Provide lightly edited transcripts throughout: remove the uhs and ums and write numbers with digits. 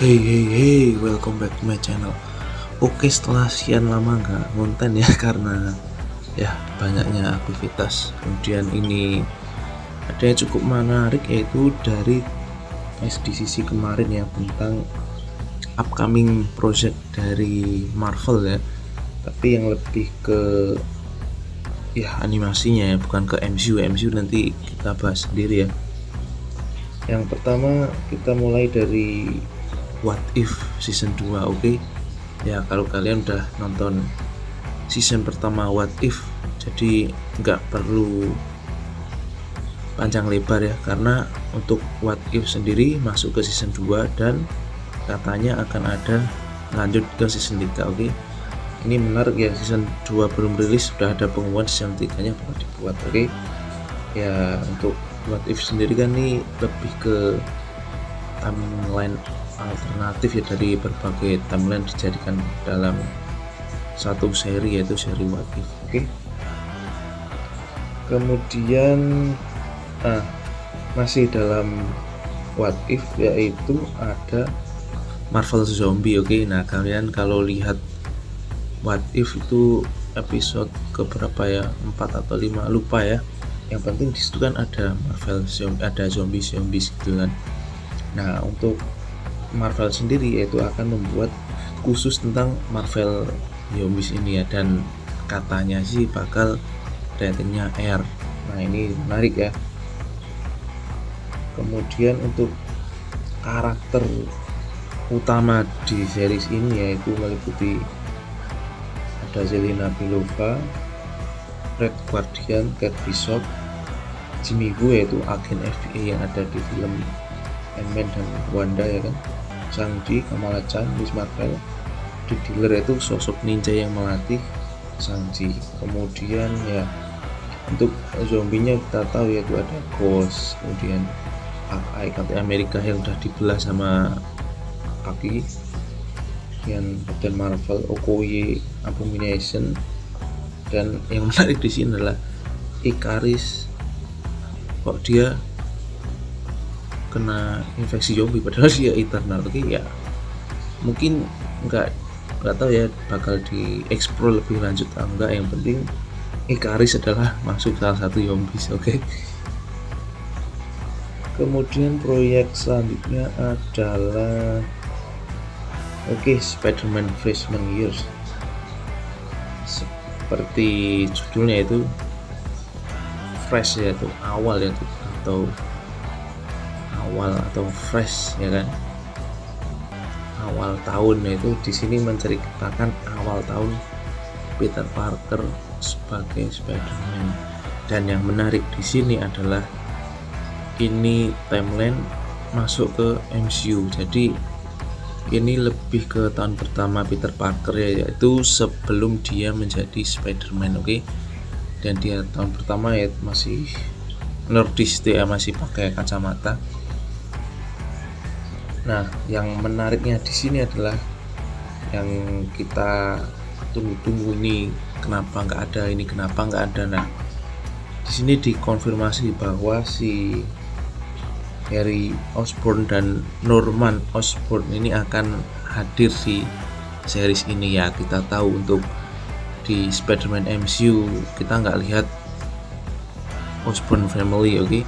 Hey, welcome back to my channel. Oke, setelah sekian lama nggak konten ya karena ya banyaknya aktivitas. Kemudian ini ada yang cukup menarik yaitu dari SDCC kemarin ya tentang upcoming project dari Marvel ya. Tapi yang lebih ke ya animasinya ya, bukan ke MCU. MCU nanti kita bahas sendiri ya. Yang pertama kita mulai dari What If season 2. Oke. Ya kalau kalian udah nonton season pertama What If, jadi nggak perlu panjang lebar ya, karena untuk What If sendiri masuk ke season 2 dan katanya akan ada lanjut ke season 3. Oke. Ini menarik ya, season 2 belum rilis sudah ada pengumuman season 3 nya bakal dibuat. Oke. Ya untuk What If sendiri kan ini lebih ke timeline alternatif ya, dari berbagai timeline dijadikan dalam satu seri yaitu seri What If. Oke. Kemudian masih dalam What If yaitu ada Marvel Zombie. Oke. Nah kalian kalau lihat What If itu episode keberapa ya, 4 atau 5 lupa ya, yang penting disitu kan ada Marvel Zombie, ada zombie gitu kan. Nah untuk Marvel sendiri yaitu akan membuat khusus tentang Marvel Zombies ini ya, dan katanya sih bakal ratingnya R. Nah ini menarik ya. Kemudian untuk karakter utama di series ini yaitu meliputi ada Zelina Belova, Red Guardian, Kate Bishop, Jimmy Woo yaitu agen FBI yang ada di film Ant-Man dan Wanda ya kan, Shang-Chi, Kamala Chan, Miss Marvel, The Dealer itu sosok ninja yang melatih Shang-Chi. Kemudian ya untuk zombinya kita tahu yaitu ada Ghost, kemudian Hawkeye, Captain America yang udah dibelah sama Bucky, yang Captain Marvel, Okoye, Abomination, dan yang menarik di sini adalah Ikaris. Kok dia kena infeksi zombie padahal dia eternal. Oke ya, mungkin nggak tahu ya bakal dieksplor lebih lanjut atau enggak. Yang penting Ikaris adalah masuk salah satu zombies. Oke. Kemudian proyek selanjutnya adalah Spider-Man Freshman Years, seperti judulnya itu fresh yaitu awal yaitu atau fresh ya kan, awal tahun. Yaitu di sini menceritakan awal tahun Peter Parker sebagai Spider-Man. Dan yang menarik di sini adalah ini timeline masuk ke MCU, jadi ini lebih ke tahun pertama Peter Parker ya, yaitu sebelum dia menjadi Spider-Man. Oke. Dan dia tahun pertama ya masih nerdis ya, masih pakai kacamata. Nah, yang menariknya di sini adalah yang kita tunggu-tunggu nih, kenapa nggak ada. Nah, di sini dikonfirmasi bahwa si Harry Osborn dan Norman Osborn ini akan hadir di series ini ya. Kita tahu untuk di Spider-Man MCU kita nggak lihat Osborn family. Oke.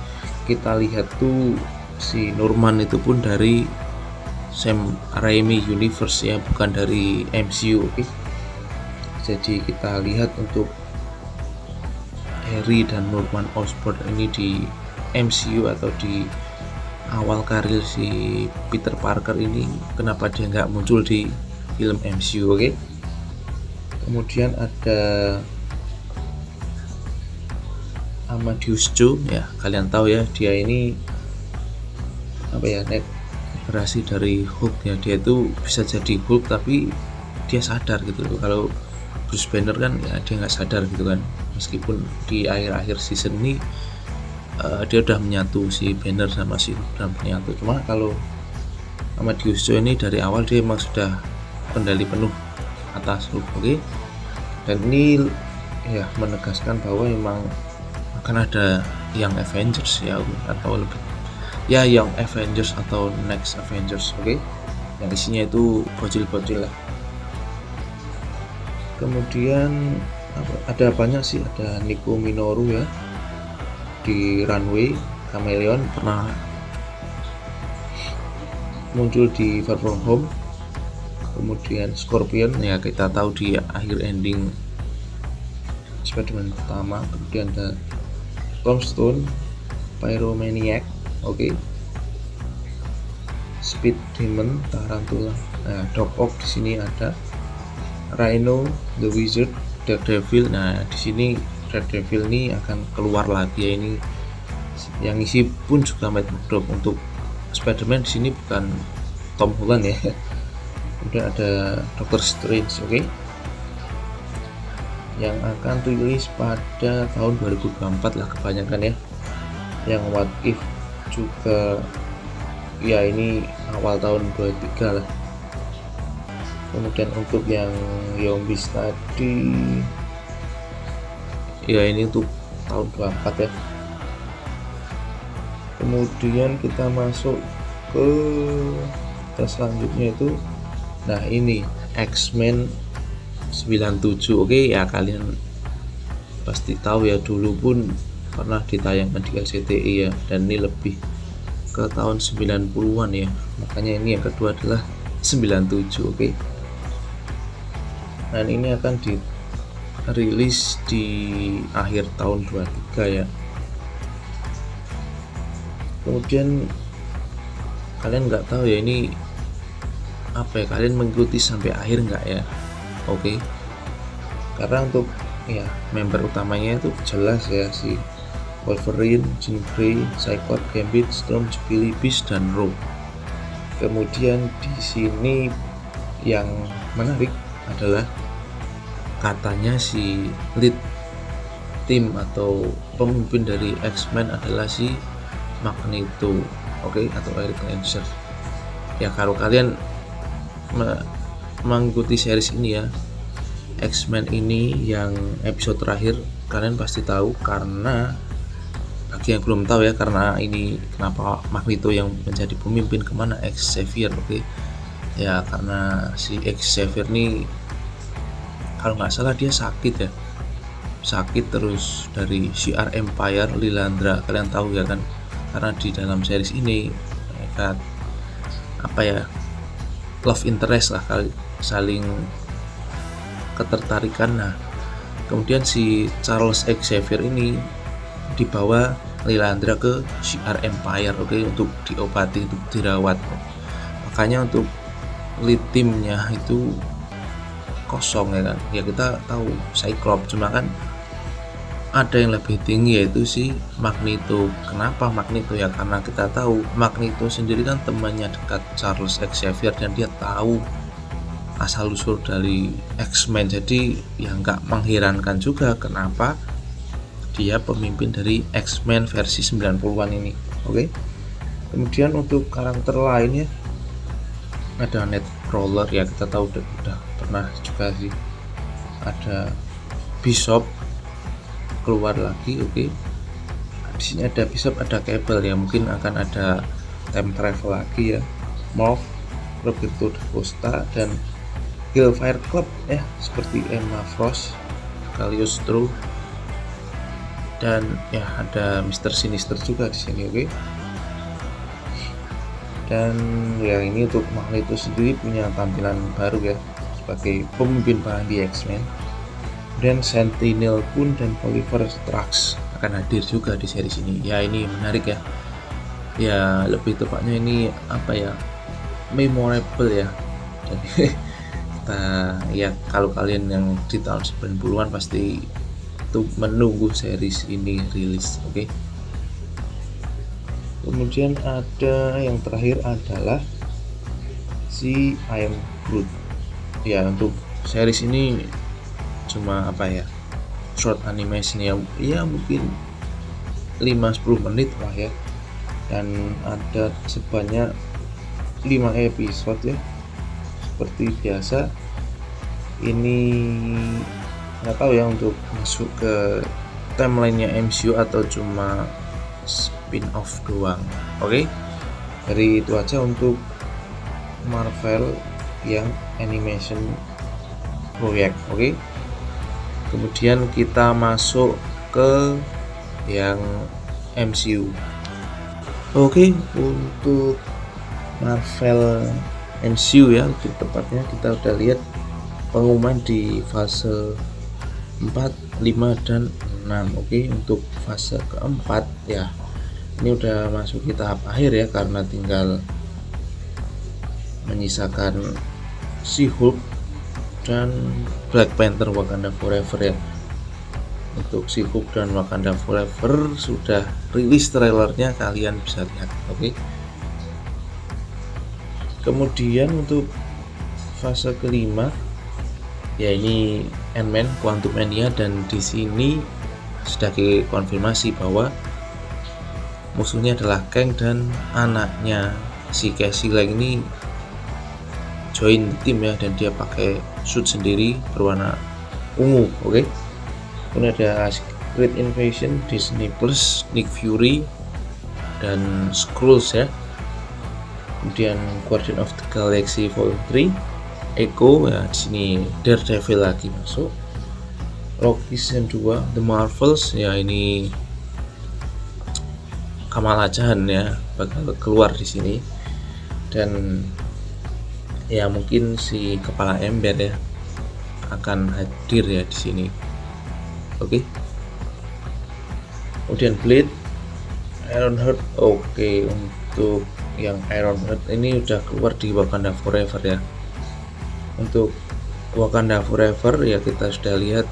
Kita lihat tuh si Norman itu pun dari Sam Raimi Universe ya, bukan dari MCU. Oke. Jadi kita lihat untuk Harry dan Norman Osborn ini di MCU atau di awal karir si Peter Parker ini, kenapa dia nggak muncul di film MCU. Oke. Kemudian ada Amadeus Cho ya, kalian tahu ya, dia ini generasi dari Hulk ya. Dia itu bisa jadi Hulk tapi dia sadar gitu loh. Kalau Bruce Banner kan ya dia nggak sadar gitu kan, meskipun di akhir season ini dia udah menyatu, si Banner sama si Hulk udah menyatu. Cuma kalau Amadeus Cho ini dari awal dia emang sudah kendali penuh atas Hulk. Oke. Dan ini ya menegaskan bahwa memang akan ada Young Avengers ya, atau lebih ya Young Avengers atau Next Avengers. Oke. yang isinya itu bocil-bocil lah. Kemudian ada banyak sih, ada Nico Minoru ya di Runway, Chameleon pernah muncul di Far From Home, kemudian Scorpion ya kita tahu di akhir ending Spider-Man pertama, kemudian ada Tombstone, Pyromaniac, Speed Demon, Tarantula, Doc Ock di sini ada, Rhino, The Wizard, Daredevil. Nah di sini Daredevil ini akan keluar lagi ya, ini yang isi pun juga Matt Murdock. Untuk Spider-Man di sini bukan Tom Holland ya. Kemudian ada Doctor Strange, yang akan rilis pada tahun 2024 lah kebanyakan ya. Yang What If juga ya ini awal tahun 23 lah. Kemudian untuk yang Zombies tadi ya ini untuk tahun 24 ya. Kemudian kita masuk ke selanjutnya itu, nah ini X-Men 97. Ya kalian pasti tahu ya, dulu pun pernah ditayangkan di RCTI ya, dan ini lebih ke tahun 90-an ya, makanya ini yang kedua adalah 97. Dan ini akan dirilis di akhir tahun 23 ya. Kemudian kalian nggak tahu ya ini apa ya, kalian mengikuti sampai akhir nggak ya? Karena untuk ya member utamanya itu jelas ya, si Wolverine, Jean Grey, Cyclops, Gambit, Storm, Jubilee, Beast, dan Rogue. Kemudian di sini yang menarik adalah katanya si lead tim atau pemimpin dari X-Men adalah si Magneto, atau Eric Lancer. Ya kalau kalian mengikuti series ini ya, X-Men ini yang episode terakhir kalian pasti tahu, karena bagi yang belum tahu ya, karena ini kenapa Magneto yang menjadi pemimpin, kemana Xavier. Ya karena si Xavier ini kalau nggak salah dia sakit terus dari CR Empire, Lilandra, kalian tahu ya kan, karena di dalam series ini mereka love interest lah, saling ketertarikan. Nah kemudian si Charles Xavier ini dibawa Lilandra ke CR Empire untuk diobati, untuk dirawat. Makanya untuk lead timnya itu kosong ya kan. Ya kita tahu Cyclops, cuma kan ada yang lebih tinggi yaitu si Magneto. Kenapa Magneto ya? Karena kita tahu Magneto sendiri kan temannya dekat Charles Xavier, dan dia tahu asal usul dari X-Men. Jadi ya nggak mengherankan juga kenapa dia pemimpin dari X-Men versi 90-an ini. Kemudian untuk karakter lainnya ada Nightcrawler ya, kita tahu udah pernah juga sih. Ada Bishop keluar lagi. Di sini ada Bishop, ada Cable ya, mungkin akan ada time travel lagi ya. Morph, Roberto da Costa, dan Hellfire Club ya, seperti Emma Frost, Cagliostro, dan ya ada Mr. Sinister juga di sini. Dan ya ini untuk Magneto sendiri punya tampilan baru ya sebagai pemimpin baru di X-Men. Dan Sentinel pun dan Oliver Strax akan hadir juga di series ini. Ya ini menarik ya. Ya lebih tepatnya ini memorable ya. Jadi ya kalau kalian yang di tahun 90-an pasti itu menunggu series ini rilis. Kemudian ada yang terakhir adalah si I Am Groot. Ya untuk series ini cuma short animation ya mungkin 5-10 menit lah ya, dan ada sebanyak 5 episode ya. Seperti biasa ini nggak tahu ya untuk masuk ke timelinenya MCU atau cuma spin off doang. Dari itu aja untuk Marvel yang animation proyek. Oke. Kemudian kita masuk ke yang MCU. Oke, untuk Marvel MCU ya, lebih tepatnya kita udah lihat pengumuman di fase 4, 5 dan 6. Oke, untuk fase keempat ya, ini udah masuk di tahap akhir ya, karena tinggal menyisakan She-Hulk dan Black Panther Wakanda Forever ya. Untuk She-Hulk dan Wakanda Forever sudah rilis trailernya, kalian bisa lihat. Oke. Kemudian untuk fase kelima ya, ini Ant-Man Quantumania, dan di sini sudah dikonfirmasi bahwa musuhnya adalah Kang dan anaknya si Casey Lang ini join tim ya, dan dia pakai suit sendiri berwarna ungu. Oke. Kemudian ada Secret Invasion, Disney Plus, Nick Fury dan Skrulls ya. Kemudian Guardian of the Galaxy Vol 3, Echo ya, di sini Daredevil lagi masuk. Loki Season 2, The Marvels ya, ini Kamala Khan ya bakal keluar di sini, dan ya mungkin si kepala ember ya akan hadir ya di sini. Oke. Kemudian Blade, Ironheart. Oke, untuk yang Ironheart ini udah keluar di Wakanda Forever ya. Untuk Wakanda Forever ya, kita sudah lihat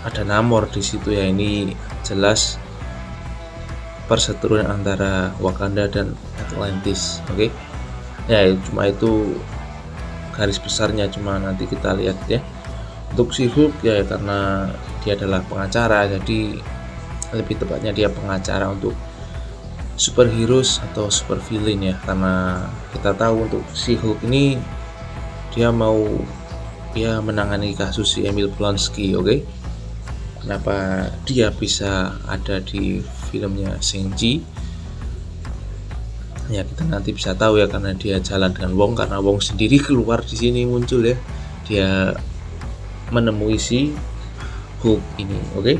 ada Namor di situ ya. Ini jelas perseteruan antara Wakanda dan Atlantis. Oke. Ya, cuma itu garis besarnya, cuma nanti kita lihat ya. Untuk She-Hulk ya, karena dia adalah pengacara, jadi lebih tepatnya dia pengacara untuk superheroes atau super villain ya, karena kita tahu untuk She-Hulk ini dia mau ya menangani kasus si Emil Blonsky. Oke. Kenapa dia bisa ada di filmnya Shang-Chi ya, kita nanti bisa tahu ya, karena dia jalan dengan Wong, karena Wong sendiri keluar di sini muncul ya, dia menemui si Hulk ini. Oke.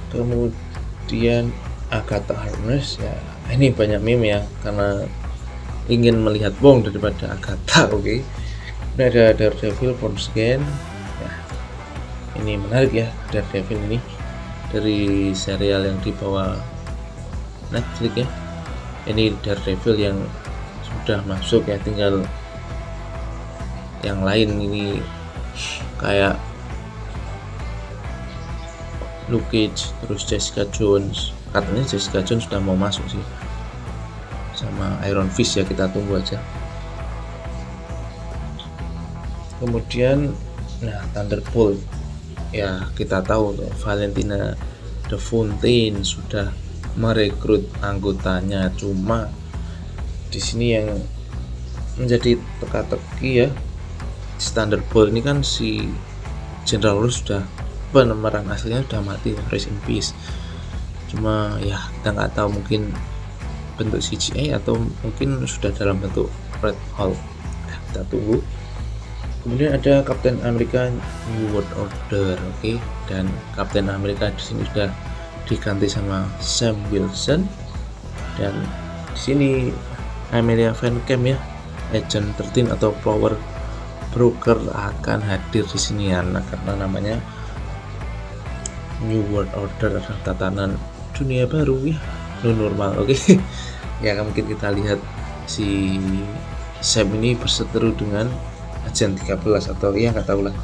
Kemudian Agatha Harkness ya, ini banyak meme ya, karena ingin melihat Wong daripada Agatha. Oke. Ini ada Daredevil Born Again ya, ini menarik ya, Daredevil ini dari serial yang dibawa Netflix ya. Ini Daredevil yang sudah masuk ya, tinggal yang lain ini kayak Luke Cage, terus Jessica Jones. Katanya Jessica Jones sudah mau masuk sih, sama Iron Fist ya, kita tunggu aja. Kemudian nah, Thunderbolt ya, kita tahu Valentina The Fountain sudah merekrut anggotanya, cuma di sini yang menjadi teka-teki ya, Thunderbolt ini kan si General Ross sudah, pemeran aslinya sudah mati, rest in peace. Cuma ya kita nggak tahu, mungkin bentuk CGI atau mungkin sudah dalam bentuk Red Hulk. Nah, kita tunggu. Kemudian ada Captain America New World Order. Oke. Dan Captain America di sini sudah diganti sama Sam Wilson, dan di sini Amelia Van Camp ya, Agent 13 atau Power Broker akan hadir di sini ya, karena namanya New World Order adalah tatanan dunia baru ya, new normal. Oke. Ya, mungkin kita lihat si Sam ini berseteru dengan Agent 13 atau ya nggak tahu lah.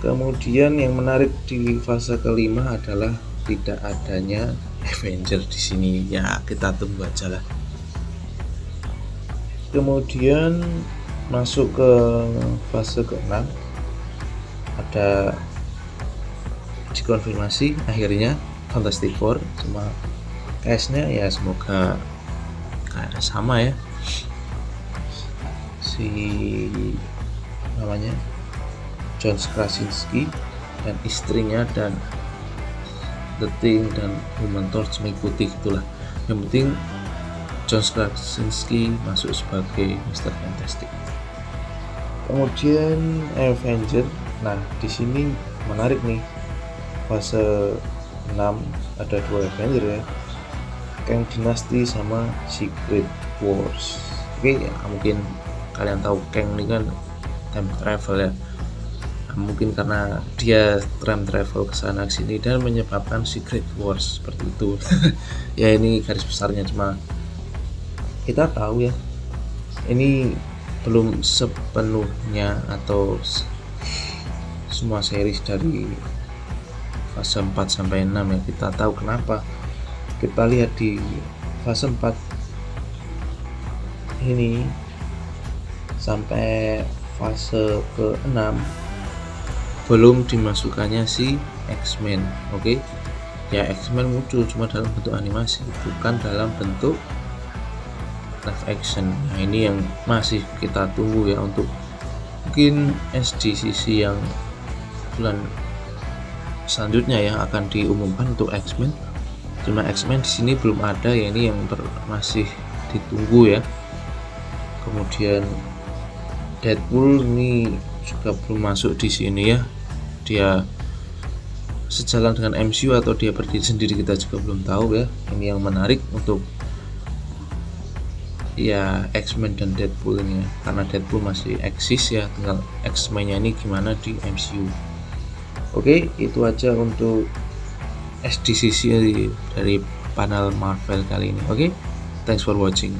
Kemudian yang menarik di fase kelima adalah tidak adanya Avenger di sini ya, kita tunggu aja lah. Kemudian masuk ke fase ke-6, ada dikonfirmasi akhirnya Fantastic Four, cuma cast-nya ya semoga kayak sama ya, si namanya John Krasinski dan istrinya dan The Thing dan Human Torch mengikuti, gitulah. Yang penting John Krasinski masuk sebagai Mr. Fantastic. Kemudian Avenger. Nah, di sini menarik nih. Fase 6 ada 2 Avenger ya. Kang Dynasty sama Secret Wars. Oke, ya, mungkin kalian tahu Kang ini kan time travel ya. Nah, mungkin karena dia time travel ke sana sini dan menyebabkan Secret Wars seperti itu. Ya ini garis besarnya, cuma kita tahu ya ini belum sepenuhnya atau semua series dari fase 4 sampai 6 ya. Kita tahu kenapa. Kita lihat di fase 4 ini sampai fase ke-6 belum dimasukkannya si X-Men. Oke. Ya X-Men muncul cuma dalam bentuk animasi, bukan dalam bentuk live action. Nah ini yang masih kita tunggu ya, untuk mungkin SDCC yang bulan selanjutnya ya akan diumumkan untuk X-Men. Cuma X-Men di sini belum ada ya, ini yang masih ditunggu ya. Kemudian Deadpool ini juga belum masuk di sini ya. Dia sejalan dengan MCU atau dia berdiri sendiri kita juga belum tahu ya. Ini yang menarik untuk ya X-Men dan Deadpool ini ya, karena Deadpool masih eksis ya, tinggal X-Men-nya ini gimana di MCU. Oke, itu aja untuk SDCC dari panel Marvel kali ini. Oke, thanks for watching.